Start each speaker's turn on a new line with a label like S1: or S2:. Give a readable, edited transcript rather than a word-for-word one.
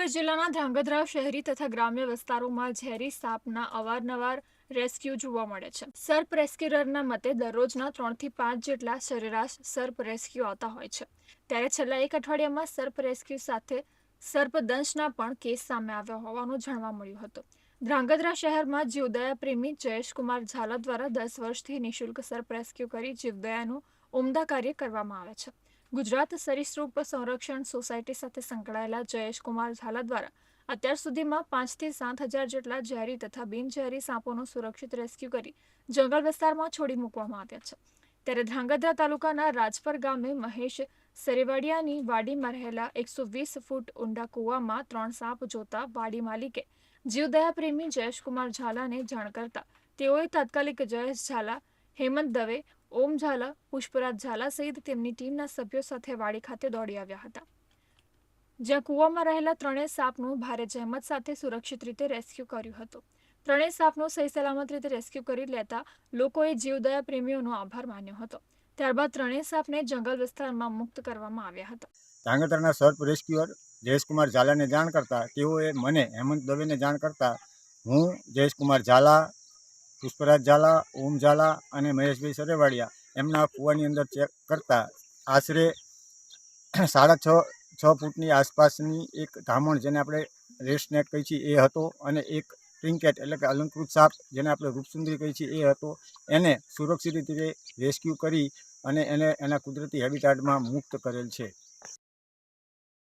S1: સુરત જિલ્લાના ધ્રાંગધ્રા શહેરી તથા ગ્રામ્ય વિસ્તારોમાં ઝેરી સાપના અવારનવાર રેસ્ક્યુ જોવા મળે છે. સર્પ રેસ્ક્યુઅરના મતે દરરોજના 3 થી 5 જેટલા સરેરાશ સર્પ રેસ્ક્યુ આવતા હોય છે. ત્યારે છેલ્લા એક અઠવાડિયામાં સર્પ રેસ્ક્યુ સાથે સર્પદંશના પણ કેસ સામે આવ્યા હોવાનું જાણવા મળ્યું હતું. ધ્રાંગધ્રા શહેરમાં જીવદયા પ્રેમી જયેશકુમાર ઝાલા દ્વારા 10 વર્ષથી નિઃશુલ્ક સર્પ રેસ્ક્યુ કરી જીવદયાનું ઉમદા કાર્ય કરવામાં આવે છે. ગુજરાત સરીસૃપ સંરક્ષણ સોસાયટી સાથે સંકળાયેલા જયેશકુમાર ઝાલા દ્વારા અત્યાર સુધીમાં 5 થી 7 હજાર જેટલા ઝેરી તથા બિનઝેરી સાપોનું સુરક્ષિત રેસ્ક્યુ કરી જંગલ વિસ્તારમાં છોડી મૂકવામાં આવ્યા છે. ત્યારે ધ્રાંગધ્રા તાલુકાના રાજપર ગામે મહેશ સેરેવાડિયાની વાડીમાં રહેલા 120 ફૂટ ઊંડા કૂવામાં 3 સાપ જોતા વાડી માલિકે જીવદયા પ્રેમી જયેશકુમાર ઝાલાને જાણ કરતા તેઓએ તાત્કાલિક જયેશ ઝાલા, હેમંત દવે, ઓમ ઝાલા, પુષ્પરાજ ઝાલા સહિત તેમની ટીમના સભ્યો સાથે વાડી ખાતે દોડી આવ્યા હતા, જ્યાં કૂવામાં રહેલા 3 સાપનું ભારે જહેમત સાથે સુરક્ષિત રીતે રેસ્ક્યુ કર્યું હતું. 3 સાપનું સહી સલામત રીતે રેસ્ક્યુ કરી લેતા લોકોએ જીવદયા પ્રેમીઓનો આભાર માન્યો હતો. ત્યારબાદ 3 સાપને જંગલ વિસ્તારમાં મુક્ત કરવામાં આવ્યા હતા.
S2: ધ્રાંગધ્રાના સર્પ રેસ્ક્યુઅર જયેશકુમાર ઝાલાને જાણ કરતા તેઓએ મને હેમંત દવેને જાણ કરતા હું જયેશકુમાર ઝાલા, પુષ્પરાજ ઝાલા, ઓમ ઝાલા અને મહેશભાઈ સરેવાડિયા એમના કૂવાની અંદર ચેક કરતા આશરે 6.5 ફૂટની આસપાસની એક ધામણ જેને આપણે રેડ કહીએ છીએ એ હતો અને એક ટ્રિંકેટ એટલે કે અલંકૃત સાપ જેને આપણે રૂપસુંદરી કહીએ છીએ એ હતો. એને સુરક્ષિત રીતે રેસ્ક્યુ કરી અને એને એના કુદરતી હેબિટાટમાં મુક્ત કરેલ છે.